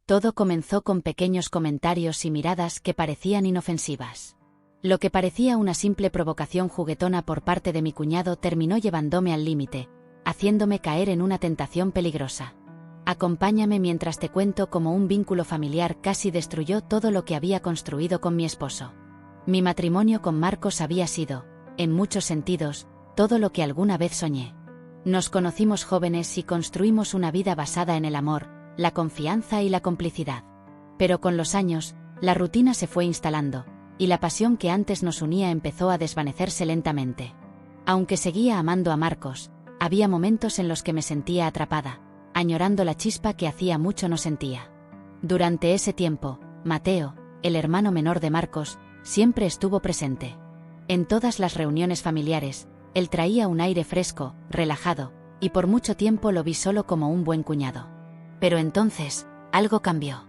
Todo comenzó con pequeños comentarios y miradas que parecían inofensivas. Lo que parecía una simple provocación juguetona por parte de mi cuñado terminó llevándome al límite, haciéndome caer en una tentación peligrosa. Acompáñame mientras te cuento cómo un vínculo familiar casi destruyó todo lo que había construido con mi esposo. Mi matrimonio con Marcos había sido, en muchos sentidos, todo lo que alguna vez soñé. Nos conocimos jóvenes y construimos una vida basada en el amor, la confianza y la complicidad. Pero con los años, la rutina se fue instalando, y la pasión que antes nos unía empezó a desvanecerse lentamente. Aunque seguía amando a Marcos, había momentos en los que me sentía atrapada, añorando la chispa que hacía mucho no sentía. Durante ese tiempo, Mateo, el hermano menor de Marcos, siempre estuvo presente. En todas las reuniones familiares, él traía un aire fresco, relajado, y por mucho tiempo lo vi solo como un buen cuñado. Pero entonces, algo cambió.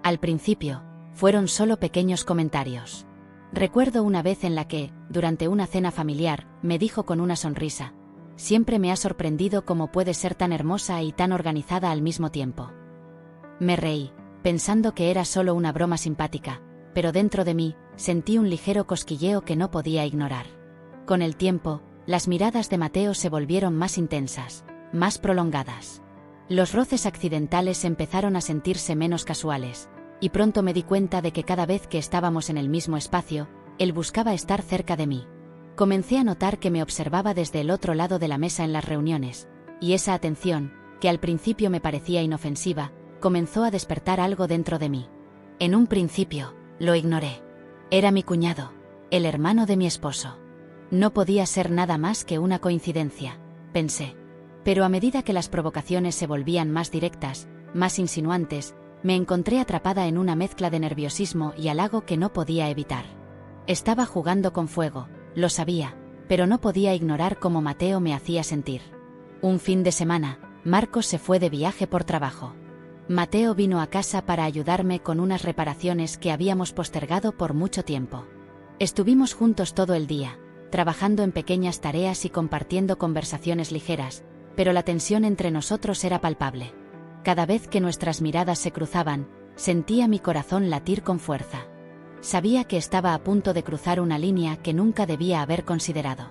Al principio, fueron solo pequeños comentarios. Recuerdo una vez en la que, durante una cena familiar, me dijo con una sonrisa: «Siempre me ha sorprendido cómo puedes ser tan hermosa y tan organizada al mismo tiempo». Me reí, pensando que era solo una broma simpática, pero dentro de mí, sentí un ligero cosquilleo que no podía ignorar. Con el tiempo, las miradas de Mateo se volvieron más intensas, más prolongadas. Los roces accidentales empezaron a sentirse menos casuales, y pronto me di cuenta de que cada vez que estábamos en el mismo espacio, él buscaba estar cerca de mí. Comencé a notar que me observaba desde el otro lado de la mesa en las reuniones, y esa atención, que al principio me parecía inofensiva, comenzó a despertar algo dentro de mí. En un principio, lo ignoré. Era mi cuñado, el hermano de mi esposo. No podía ser nada más que una coincidencia, pensé. Pero a medida que las provocaciones se volvían más directas, más insinuantes, me encontré atrapada en una mezcla de nerviosismo y halago que no podía evitar. Estaba jugando con fuego, lo sabía, pero no podía ignorar cómo Mateo me hacía sentir. Un fin de semana, Marcos se fue de viaje por trabajo. Mateo vino a casa para ayudarme con unas reparaciones que habíamos postergado por mucho tiempo. Estuvimos juntos todo el día, trabajando en pequeñas tareas y compartiendo conversaciones ligeras, pero la tensión entre nosotros era palpable. Cada vez que nuestras miradas se cruzaban, sentía mi corazón latir con fuerza. Sabía que estaba a punto de cruzar una línea que nunca debía haber considerado.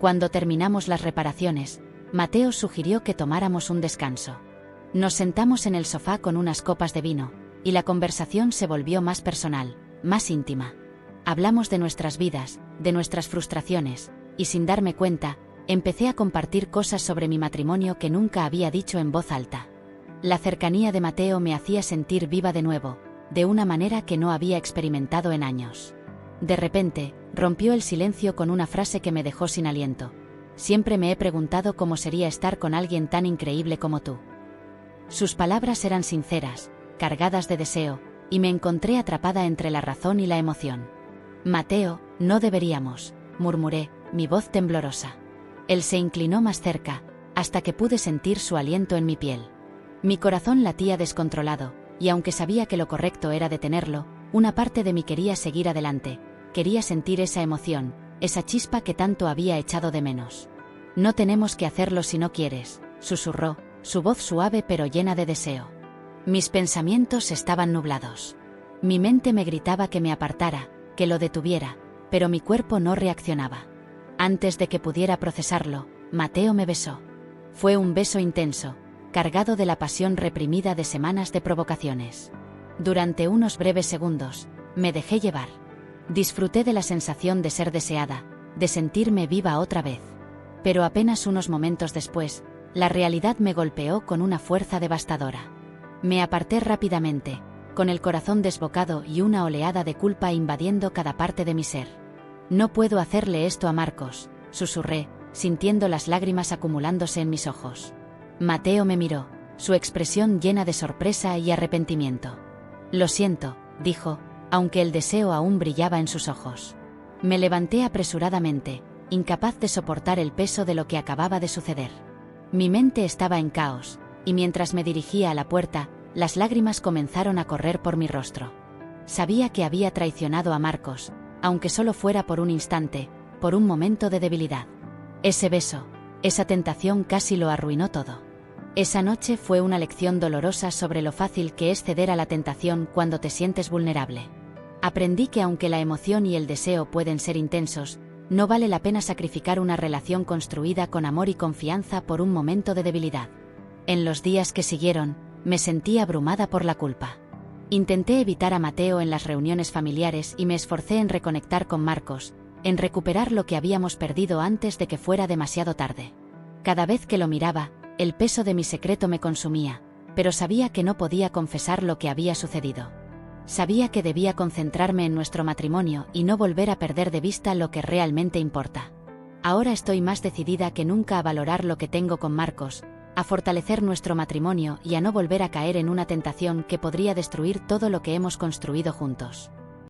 Cuando terminamos las reparaciones, Mateo sugirió que tomáramos un descanso. Nos sentamos en el sofá con unas copas de vino, y la conversación se volvió más personal, más íntima. Hablamos de nuestras vidas, de nuestras frustraciones, y sin darme cuenta, empecé a compartir cosas sobre mi matrimonio que nunca había dicho en voz alta. La cercanía de Mateo me hacía sentir viva de nuevo, de una manera que no había experimentado en años. De repente, rompió el silencio con una frase que me dejó sin aliento. «Siempre me he preguntado cómo sería estar con alguien tan increíble como tú». Sus palabras eran sinceras, cargadas de deseo, y me encontré atrapada entre la razón y la emoción. «Mateo, no deberíamos», murmuré, mi voz temblorosa. Él se inclinó más cerca, hasta que pude sentir su aliento en mi piel. Mi corazón latía descontrolado, y aunque sabía que lo correcto era detenerlo, una parte de mí quería seguir adelante, quería sentir esa emoción, esa chispa que tanto había echado de menos. «No tenemos que hacerlo si no quieres», susurró, su voz suave pero llena de deseo. Mis pensamientos estaban nublados. Mi mente me gritaba que me apartara, que lo detuviera, pero mi cuerpo no reaccionaba. Antes de que pudiera procesarlo, Mateo me besó. Fue un beso intenso, cargado de la pasión reprimida de semanas de provocaciones. Durante unos breves segundos, me dejé llevar. Disfruté de la sensación de ser deseada, de sentirme viva otra vez. Pero apenas unos momentos después, la realidad me golpeó con una fuerza devastadora. Me aparté rápidamente, con el corazón desbocado y una oleada de culpa invadiendo cada parte de mi ser. «No puedo hacerle esto a Marcos», susurré, sintiendo las lágrimas acumulándose en mis ojos. Mateo me miró, su expresión llena de sorpresa y arrepentimiento. «Lo siento», dijo, aunque el deseo aún brillaba en sus ojos. Me levanté apresuradamente, incapaz de soportar el peso de lo que acababa de suceder. Mi mente estaba en caos, y mientras me dirigía a la puerta, las lágrimas comenzaron a correr por mi rostro. Sabía que había traicionado a Marcos, aunque solo fuera por un instante, por un momento de debilidad. Ese beso, esa tentación casi lo arruinó todo. Esa noche fue una lección dolorosa sobre lo fácil que es ceder a la tentación cuando te sientes vulnerable. Aprendí que aunque la emoción y el deseo pueden ser intensos, no vale la pena sacrificar una relación construida con amor y confianza por un momento de debilidad. En los días que siguieron, me sentí abrumada por la culpa. Intenté evitar a Mateo en las reuniones familiares y me esforcé en reconectar con Marcos, en recuperar lo que habíamos perdido antes de que fuera demasiado tarde. Cada vez que lo miraba, el peso de mi secreto me consumía, pero sabía que no podía confesar lo que había sucedido. Sabía que debía concentrarme en nuestro matrimonio y no volver a perder de vista lo que realmente importa. Ahora estoy más decidida que nunca a valorar lo que tengo con Marcos, a fortalecer nuestro matrimonio y a no volver a caer en una tentación que podría destruir todo lo que hemos construido juntos.